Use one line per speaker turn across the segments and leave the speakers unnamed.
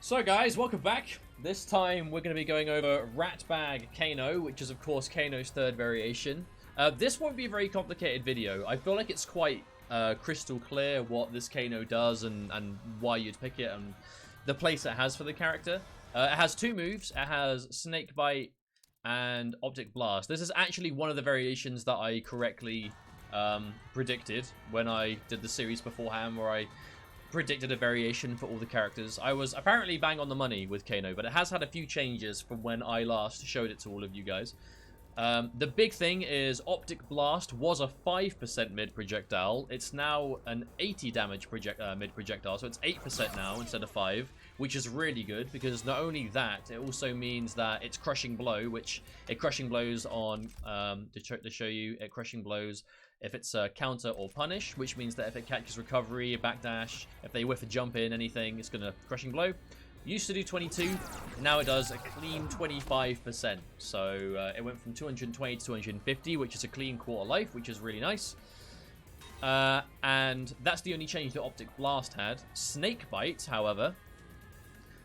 So guys, welcome back. This time we're going to be going over Ratbag Kano, which is of course Kano's third variation. This won't be a very complicated video. I feel like it's quite crystal clear what this Kano does and why you'd pick it and the place it has for the character. It has two moves. It has Snakebite and Optic Blast. This is actually one of the variations that I correctly predicted when I did the series beforehand, where I predicted a variation for all the characters. I was apparently bang on the money with Kano, but it has had a few changes from when I last showed it to all of you guys. The big thing is Optic Blast was a 5% mid projectile. It's now an 80 damage mid projectile, so it's 8% now instead of 5, which is really good because not only that, it also means that it's crushing blow, which it crushing blows on to show you it crushing blows if it's a counter or punish, which means that if it catches recovery, a backdash, if they whiff a jump in, anything, it's gonna crushing blow. Used to do 22, now it does a clean 25%. So it went from 220 to 250, which is a clean quarter life, which is really nice. And that's the only change that Optic Blast had. Snakebite, however,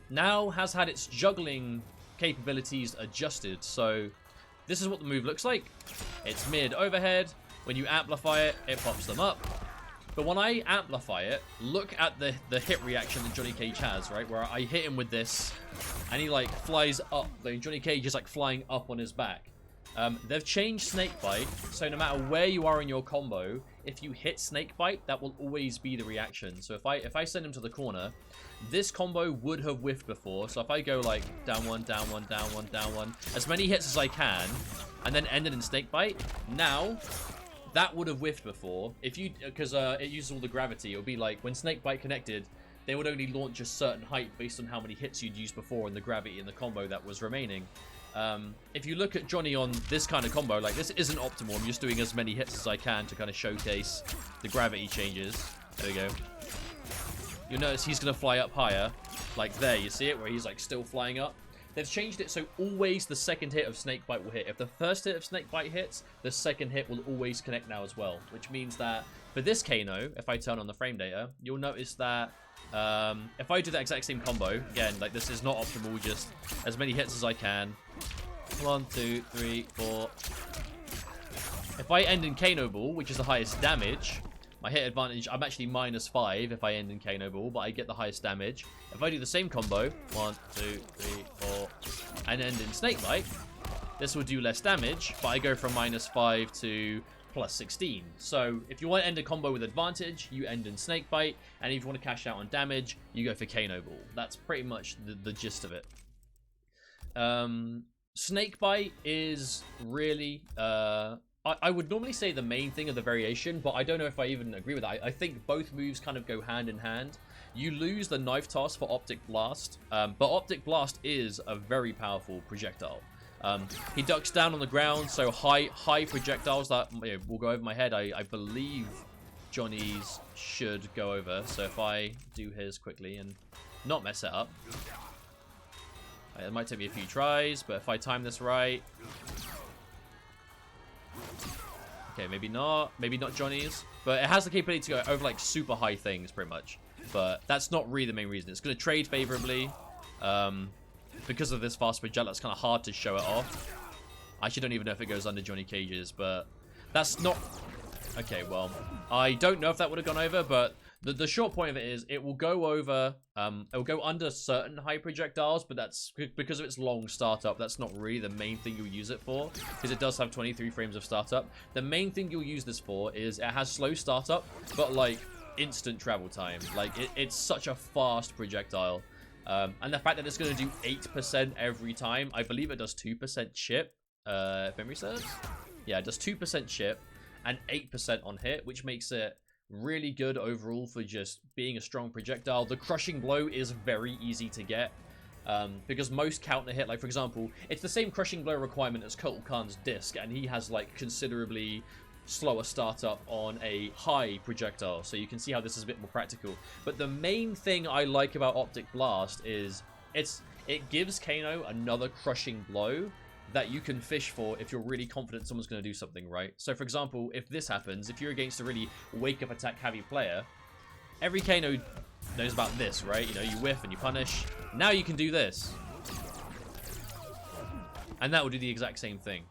now has had its juggling capabilities adjusted. So this is what the move looks like. It's mid overhead. When you amplify it, it pops them up. But when I amplify it, look at the hit reaction that Johnny Cage has, right? Where I hit him with this, and he, like, flies up. Like, Johnny Cage is, like, flying up on his back. They've changed Snakebite, so no matter where you are in your combo, if you hit Snakebite, that will always be the reaction. So if I send him to the corner, this combo would have whiffed before. So if I go, like, down one, down one, down one, down one, as many hits as I can, and then end it in Snakebite, now that would have whiffed before. If you, because it uses all the gravity, it would be like when Snakebite connected, they would only launch a certain height based on how many hits you'd used before and the gravity in the combo that was remaining. If you look at Johnny on this kind of combo, like, this isn't optimal. I'm just doing as many hits as I can to kind of showcase the gravity changes. There we go. You'll notice he's going to fly up higher. Like there, you see it? Where he's, like, still flying up. They've changed it so always the second hit of Snakebite will hit. If the first hit of Snakebite hits, the second hit will always connect now as well. Which means that for this Kano, if I turn on the frame data, you'll notice that if I do that exact same combo, again, like, this is not optimal, just as many hits as I can. 1, 2, 3, 4. If I end in Kano Ball, which is the highest damage, my hit advantage, I'm actually -5 if I end in Kano Ball, but I get the highest damage. If I do the same combo, 1, 2, 3, 4, and end in Snakebite, this will do less damage, but I go from -5 to +16. So if you want to end a combo with advantage, you end in Snakebite, and if you want to cash out on damage, you go for Kano Ball. That's pretty much the gist of it. Snakebite is really I would normally say the main thing of the variation, but I don't know if I even agree with that. I think both moves kind of go hand in hand. You lose the knife toss for Optic Blast, but Optic Blast is a very powerful projectile. He ducks down on the ground, so high projectiles that will go over my head. I believe Johnny's should go over, so if I do his quickly and not mess it up. It might take me a few tries, but if I time this right... Okay, maybe not Johnny's, but it has the capability to go over, like, super high things pretty much, but that's not really the main reason. It's going to trade favorably because of this fast projectile. It's kind of hard to show it off. I actually don't even know if it goes under Johnny Cage's, but that's not... Okay, well, I don't know if that would have gone over, but the short point of it is it will go over, it will go under certain high projectiles, but that's because of its long startup. That's not really the main thing you'll use it for, because it does have 23 frames of startup. The main thing you'll use this for is it has slow startup, but, like, instant travel time. Like, it's such a fast projectile. And the fact that it's going to do 8% every time, I believe it does 2% chip, if memory serves. Yeah, it does 2% chip and 8% on hit, which makes it really good overall for just being a strong projectile. The crushing blow is very easy to get because most counter hit, like, for example, it's the same crushing blow requirement as Kotal Khan's disc, and he has, like, considerably slower startup on a high projectile, so you can see how this is a bit more practical. But the main thing I like about Optic Blast is it gives Kano another crushing blow that you can fish for if you're really confident someone's going to do something, right? So, for example, if this happens, if you're against a really wake-up attack heavy player, every Kano knows about this, right? You know, you whiff and you punish. Now you can do this. And that will do the exact same thing.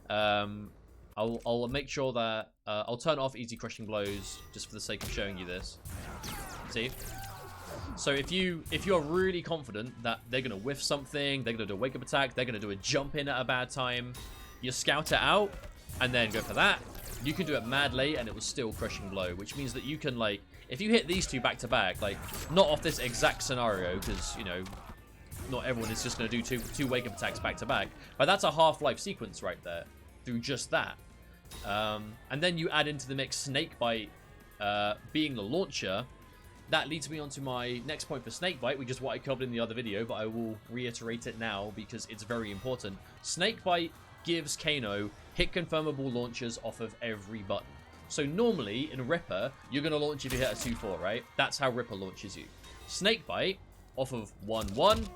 I'll make sure that I'll turn off easy crushing blows just for the sake of showing you this. See? So if you're really confident that they're gonna whiff something, they're gonna do a wake up attack, they're gonna do a jump in at a bad time, you scout it out and then go for that. You can do it mad late and it will still crushing blow, which means that you can, like, if you hit these two back to back, like, not off this exact scenario, because, you know, not everyone is just going to do two wake up attacks back to back, but that's a half-life sequence right there through just that. And then you add into the mix Snakebite being the launcher. That leads me on to my next point for Snakebite, which is what I covered in the other video, but I will reiterate it now because it's very important. Snakebite gives Kano hit confirmable launchers off of every button. So normally in Ripper, you're going to launch if you hit a 2-4, right? That's how Ripper launches you. Snakebite off of 1-1,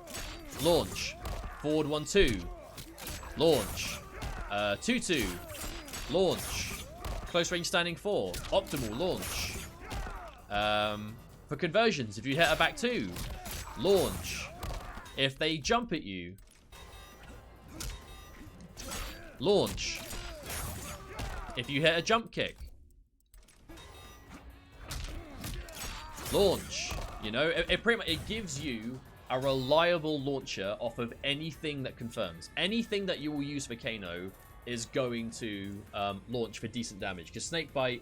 launch, forward 1-2, launch, 2-2, launch, close range standing 4, optimal launch. For conversions, if you hit a back 2, launch. If they jump at you, launch. If you hit a jump kick, launch. You know, it pretty much, it gives you a reliable launcher off of anything that confirms. Anything that you will use for Kano is going to launch for decent damage. Because Snakebite,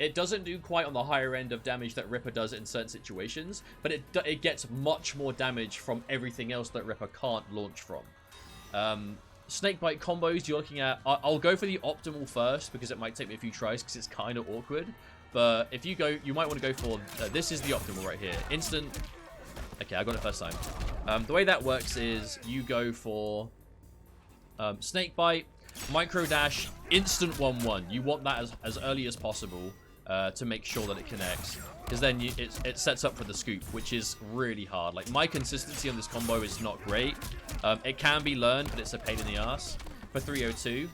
it doesn't do quite on the higher end of damage that Ripper does in certain situations, but it gets much more damage from everything else that Ripper can't launch from. Snakebite combos, you're looking at... I'll go for the optimal first, because it might take me a few tries, because it's kind of awkward. But if you go, you might want to go for... this is the optimal right here. Instant... Okay, I got it first time. The way that works is you go for Snakebite, Micro Dash, instant 1-1. You want that as early as possible to make sure that it connects. Because then it sets up for the scoop, which is really hard. Like, my consistency on this combo is not great. It can be learned, but it's a pain in the ass. For 302,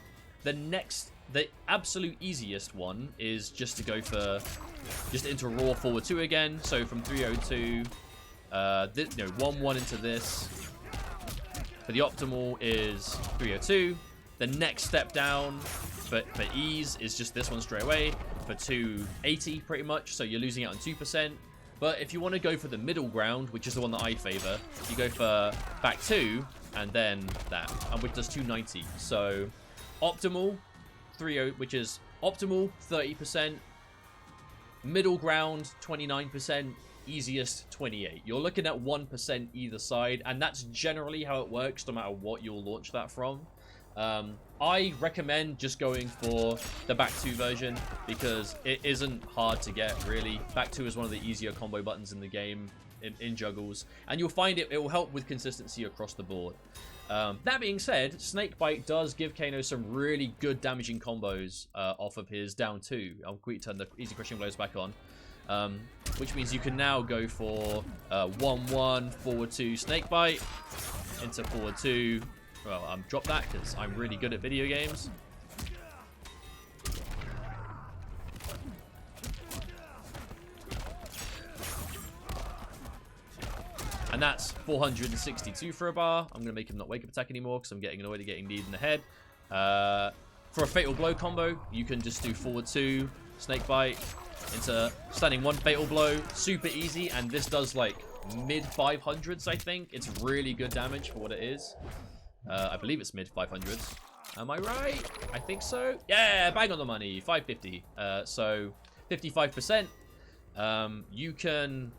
the absolute easiest one is just to go for into raw forward 2 again. So from 302, 1-1 into this. For the optimal is 302. The next step down for ease is just this one straight away for 280 pretty much. So you're losing out on 2%. But if you want to go for the middle ground, which is the one that I favor, you go for back 2 and then that, and which does 290. So optimal 30, which is optimal 30%, middle ground 29%, easiest 28. You're looking at 1% either side, and that's generally how it works no matter what you'll launch that from. I recommend just going for the back 2 version because it isn't hard to get, really. Back 2 is one of the easier combo buttons in the game in juggles, and you'll find it will help with consistency across the board. That being said, Snakebite does give Kano some really good damaging combos off of his down 2. I'll quickly turn the easy crushing blows back on. Which means you can now go for 1-1, forward 2, Snakebite, into forward 2. Well, drop that because I'm really good at video games. And that's 462 for a bar. I'm going to make him not wake up attack anymore because I'm getting annoyed at getting kneed in the head. For a fatal blow combo, you can just do forward 2, Snakebite, into standing 1 fatal blow. Super easy, and this does like mid 500s, I think. It's really good damage for what it is. I believe it's mid 500s. Am I right? I think so. Yeah, bang on the money. 550. So 55%. You can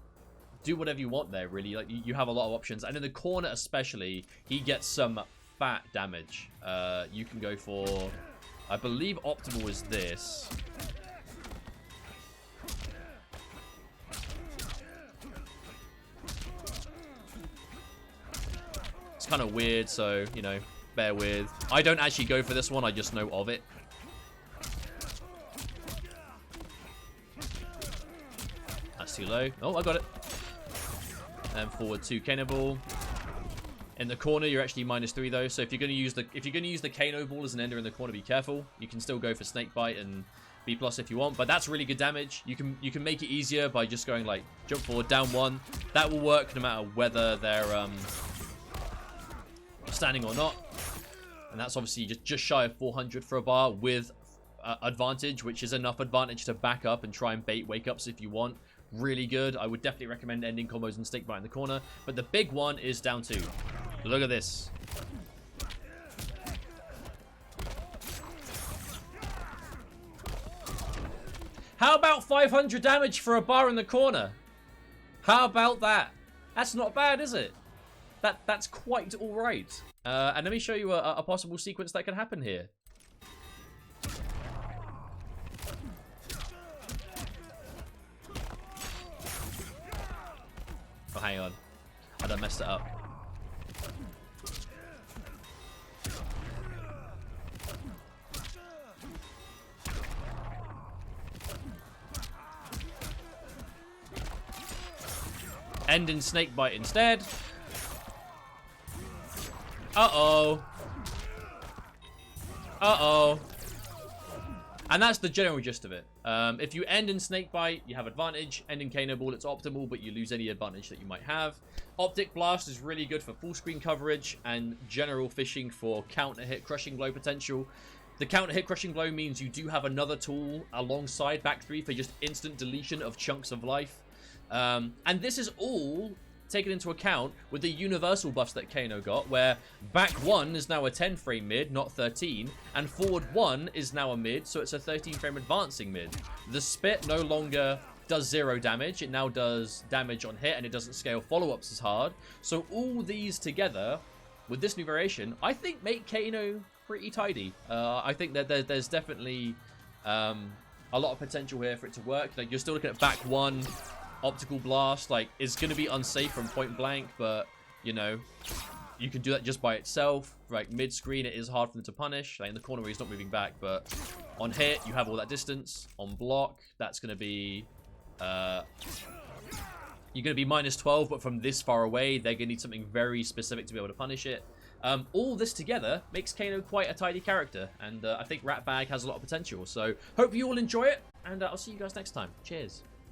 do whatever you want there, really. Like, you have a lot of options, and in the corner especially, he gets some fat damage. You can go for, I believe optimal is this. It's kind of weird, so, you know, bear with. I don't actually go for this one, I just know of it. That's too low. Oh, I got it. And forward 2 Kano ball. In the corner, you're actually -3 though. So if you're going to use the Kano ball as an ender in the corner, be careful. You can still go for Snakebite and B+ if you want, but that's really good damage. You can make it easier by just going like jump forward, down 1. That will work no matter whether they're standing or not. And that's obviously just shy of 400 for a bar with advantage, which is enough advantage to back up and try and bait wake-ups if you want. Really good. I would definitely recommend ending combos and Snakebite in the corner. But the big one is down 2. Look at this. How about 500 damage for a bar in the corner? How about that? That's not bad, is it? That's quite all right. And let me show you a possible sequence that can happen here. Oh, hang on. I done messed it up. End in Snakebite instead. Uh-oh. Uh-oh. And that's the general gist of it. If you end in Snakebite, you have advantage. End in Kano Ball, it's optimal, but you lose any advantage that you might have. Optic Blast is really good for full screen coverage and general fishing for counter hit crushing blow potential. The counter hit crushing blow means you do have another tool alongside back 3 for just instant deletion of chunks of life. And this is all taken into account with the universal buffs that Kano got, where back 1 is now a 10 frame mid, not 13, and forward 1 is now a mid, so it's a 13 frame advancing mid. The spit no longer does 0 damage, it now does damage on hit, and it doesn't scale follow-ups as hard. So all these together, with this new variation, I think make Kano pretty tidy. I think that there's definitely a lot of potential here for it to work. Like, you're still looking at back 1, Optical Blast, like, is going to be unsafe from point blank, but, you know, you can do that just by itself. Like, mid-screen, it is hard for them to punish. Like, in the corner where he's not moving back, but on hit, you have all that distance. On block, that's going to be, you're going to be -12, but from this far away, they're going to need something very specific to be able to punish it. All this together makes Kano quite a tidy character, and I think Ratbag has a lot of potential. So, hope you all enjoy it, and I'll see you guys next time. Cheers.